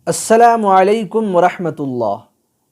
السلام علیکم ورحمۃ اللہ۔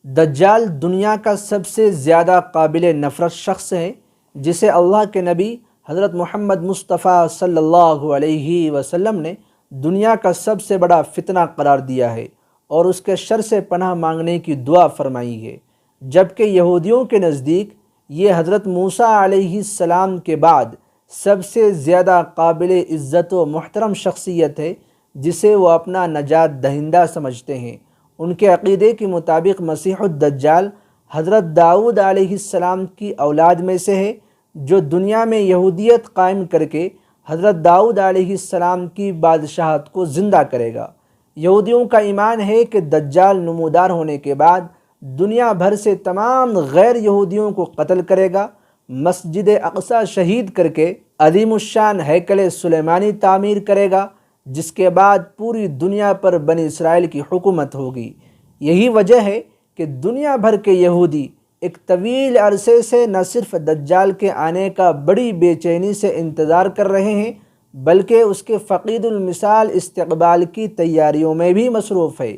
دجال دنیا کا سب سے زیادہ قابل نفرت شخص ہے جسے اللہ کے نبی حضرت محمد مصطفیٰ صلی اللہ علیہ وسلم نے دنیا کا سب سے بڑا فتنہ قرار دیا ہے اور اس کے شر سے پناہ مانگنے کی دعا فرمائی ہے، جبکہ یہودیوں کے نزدیک یہ حضرت موسیٰ علیہ السلام کے بعد سب سے زیادہ قابل عزت و محترم شخصیت ہے جسے وہ اپنا نجات دہندہ سمجھتے ہیں۔ ان کے عقیدے کے مطابق مسیح الدجال حضرت داؤد علیہ السلام کی اولاد میں سے ہے، جو دنیا میں یہودیت قائم کر کے حضرت داؤد علیہ السلام کی بادشاہت کو زندہ کرے گا۔ یہودیوں کا ایمان ہے کہ دجال نمودار ہونے کے بعد دنیا بھر سے تمام غیر یہودیوں کو قتل کرے گا، مسجد اقصی شہید کر کے عظیم الشان ہیکل سلیمانی تعمیر کرے گا، جس کے بعد پوری دنیا پر بنی اسرائیل کی حکومت ہوگی۔ یہی وجہ ہے کہ دنیا بھر کے یہودی ایک طویل عرصے سے نہ صرف دجال کے آنے کا بڑی بے چینی سے انتظار کر رہے ہیں، بلکہ اس کے فقید المثال استقبال کی تیاریوں میں بھی مصروف ہے۔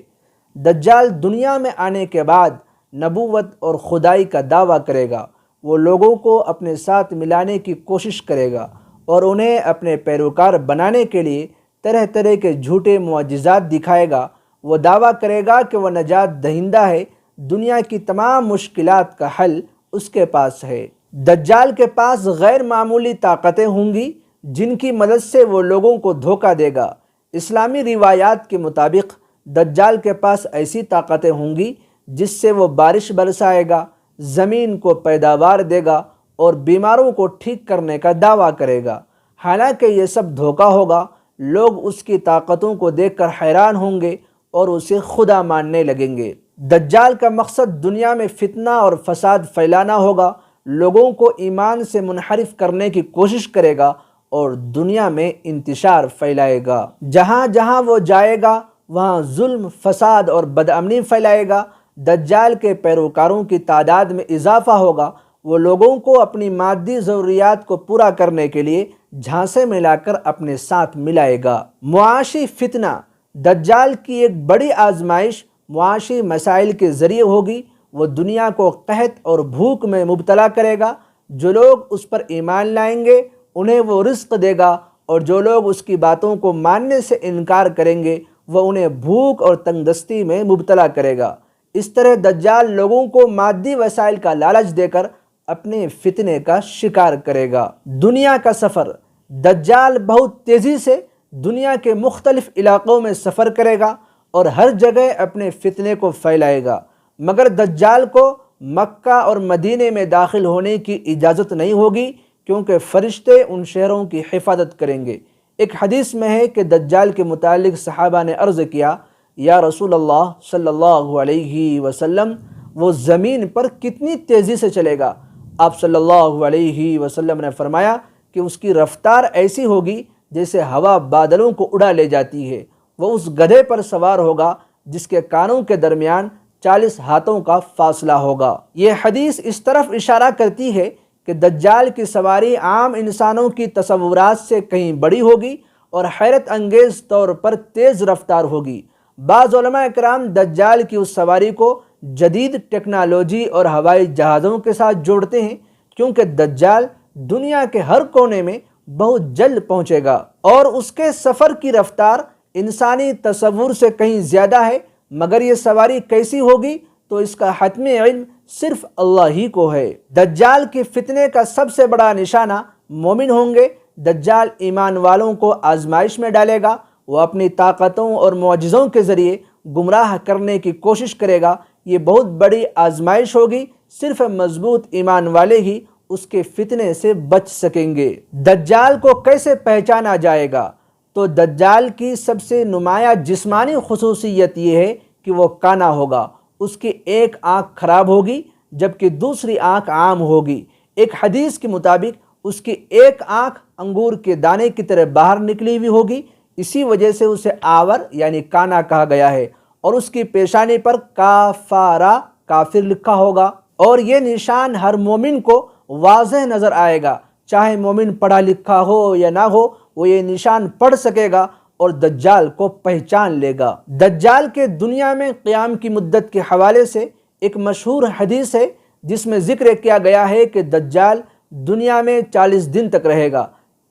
دجال دنیا میں آنے کے بعد نبوت اور خدائی کا دعویٰ کرے گا۔ وہ لوگوں کو اپنے ساتھ ملانے کی کوشش کرے گا اور انہیں اپنے پیروکار بنانے کے لیے طرح طرح کے جھوٹے معجزات دکھائے گا۔ وہ دعویٰ کرے گا کہ وہ نجات دہندہ ہے، دنیا کی تمام مشکلات کا حل اس کے پاس ہے۔ دجال کے پاس غیر معمولی طاقتیں ہوں گی جن کی مدد سے وہ لوگوں کو دھوکہ دے گا۔ اسلامی روایات کے مطابق دجال کے پاس ایسی طاقتیں ہوں گی جس سے وہ بارش برسائے گا، زمین کو پیداوار دے گا اور بیماروں کو ٹھیک کرنے کا دعویٰ کرے گا۔ حالانکہ یہ سب دھوکہ ہوگا، لوگ اس کی طاقتوں کو دیکھ کر حیران ہوں گے اور اسے خدا ماننے لگیں گے۔ دجال کا مقصد دنیا میں فتنہ اور فساد پھیلانا ہوگا، لوگوں کو ایمان سے منحرف کرنے کی کوشش کرے گا اور دنیا میں انتشار پھیلائے گا۔ جہاں جہاں وہ جائے گا وہاں ظلم، فساد اور بدامنی پھیلائے گا۔ دجال کے پیروکاروں کی تعداد میں اضافہ ہوگا۔ وہ لوگوں کو اپنی مادی ضروریات کو پورا کرنے کے لیے جھانسے میں لا کر اپنے ساتھ ملائے گا۔ معاشی فتنہ، دجال کی ایک بڑی آزمائش معاشی مسائل کے ذریعے ہوگی۔ وہ دنیا کو قحط اور بھوک میں مبتلا کرے گا۔ جو لوگ اس پر ایمان لائیں گے انہیں وہ رزق دے گا، اور جو لوگ اس کی باتوں کو ماننے سے انکار کریں گے وہ انہیں بھوک اور تنگ دستی میں مبتلا کرے گا۔ اس طرح دجال لوگوں کو مادی وسائل کا لالچ دے کر اپنے فتنے کا شکار کرے گا۔ دنیا کا سفر، دجال بہت تیزی سے دنیا کے مختلف علاقوں میں سفر کرے گا اور ہر جگہ اپنے فتنے کو پھیلائے گا، مگر دجال کو مکہ اور مدینے میں داخل ہونے کی اجازت نہیں ہوگی، کیونکہ فرشتے ان شہروں کی حفاظت کریں گے۔ ایک حدیث میں ہے کہ دجال کے متعلق صحابہ نے عرض کیا، یا رسول اللہ صلی اللہ علیہ وسلم، وہ زمین پر کتنی تیزی سے چلے گا؟ آپ صلی اللہ علیہ وسلم نے فرمایا کہ اس کی رفتار ایسی ہوگی جیسے ہوا بادلوں کو اڑا لے جاتی ہے۔ وہ اس گدھے پر سوار ہوگا جس کے کانوں کے درمیان 40 ہاتھوں کا فاصلہ ہوگا۔ یہ حدیث اس طرف اشارہ کرتی ہے کہ دجال کی سواری عام انسانوں کی تصورات سے کہیں بڑی ہوگی اور حیرت انگیز طور پر تیز رفتار ہوگی۔ بعض علماء کرام دجال کی اس سواری کو جدید ٹیکنالوجی اور ہوائی جہازوں کے ساتھ جوڑتے ہیں، کیونکہ دجال دنیا کے ہر کونے میں بہت جلد پہنچے گا اور اس کے سفر کی رفتار انسانی تصور سے کہیں زیادہ ہے، مگر یہ سواری کیسی ہوگی تو اس کا حتمی علم صرف اللہ ہی کو ہے۔ دجال کی فتنے کا سب سے بڑا نشانہ مومن ہوں گے۔ دجال ایمان والوں کو آزمائش میں ڈالے گا۔ وہ اپنی طاقتوں اور معجزوں کے ذریعے گمراہ کرنے کی کوشش کرے گا۔ یہ بہت بڑی آزمائش ہوگی، صرف مضبوط ایمان والے ہی اس کے فتنے سے بچ سکیں گے۔ دجال کو کیسے پہچانا جائے گا؟ تو دجال کی سب سے نمایاں جسمانی خصوصیت یہ ہے کہ وہ کانا ہوگا۔ اس کی ایک آنکھ خراب ہوگی جبکہ دوسری آنکھ عام ہوگی۔ ایک حدیث کے مطابق اس کی ایک آنکھ انگور کے دانے کی طرح باہر نکلی ہوئی ہوگی، اسی وجہ سے اسے آور یعنی کانا کہا گیا ہے، اور اس کی پیشانی پر کافارہ کافر لکھا ہوگا، اور یہ نشان ہر مومن کو واضح نظر آئے گا۔ چاہے مومن پڑھا لکھا ہو یا نہ ہو، وہ یہ نشان پڑھ سکے گا اور دجال کو پہچان لے گا۔ دجال کے دنیا میں قیام کی مدت کے حوالے سے ایک مشہور حدیث ہے جس میں ذکر کیا گیا ہے کہ دجال دنیا میں 40 دن تک رہے گا،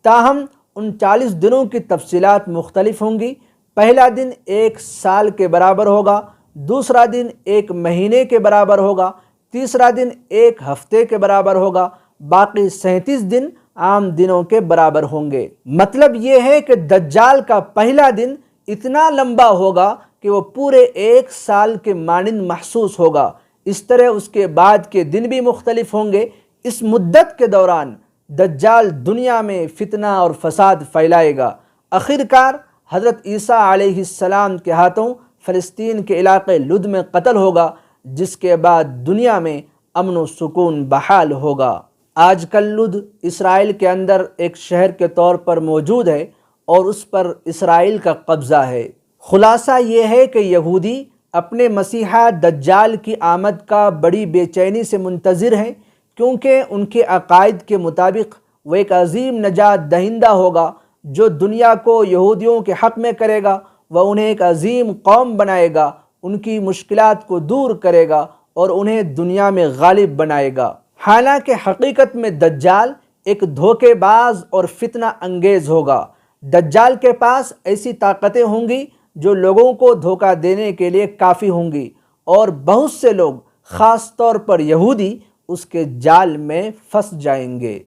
تاہم ان 40 دنوں کی تفصیلات مختلف ہوں گی۔ پہلا دن 1 سال کے برابر ہوگا، دوسرا دن 1 مہینے کے برابر ہوگا، تیسرا دن 1 ہفتے کے برابر ہوگا، باقی 37 دن عام دنوں کے برابر ہوں گے۔ مطلب یہ ہے کہ دجال کا پہلا دن اتنا لمبا ہوگا کہ وہ پورے 1 سال کے مانند محسوس ہوگا۔ اس طرح اس کے بعد کے دن بھی مختلف ہوں گے۔ اس مدت کے دوران دجال دنیا میں فتنہ اور فساد پھیلائے گا۔ آخرکار حضرت عیسیٰ علیہ السلام کے ہاتھوں فلسطین کے علاقے لد میں قتل ہوگا، جس کے بعد دنیا میں امن و سکون بحال ہوگا۔ آج کل لد اسرائیل کے اندر ایک شہر کے طور پر موجود ہے اور اس پر اسرائیل کا قبضہ ہے۔ خلاصہ یہ ہے کہ یہودی اپنے مسیحا دجال کی آمد کا بڑی بے چینی سے منتظر ہیں، کیونکہ ان کے عقائد کے مطابق وہ ایک عظیم نجات دہندہ ہوگا جو دنیا کو یہودیوں کے حق میں کرے گا۔ وہ انہیں ایک عظیم قوم بنائے گا، ان کی مشکلات کو دور کرے گا اور انہیں دنیا میں غالب بنائے گا۔ حالانکہ حقیقت میں دجال ایک دھوکے باز اور فتنہ انگیز ہوگا۔ دجال کے پاس ایسی طاقتیں ہوں گی جو لوگوں کو دھوکہ دینے کے لیے کافی ہوں گی، اور بہت سے لوگ خاص طور پر یہودی اس کے جال میں پھنس جائیں گے۔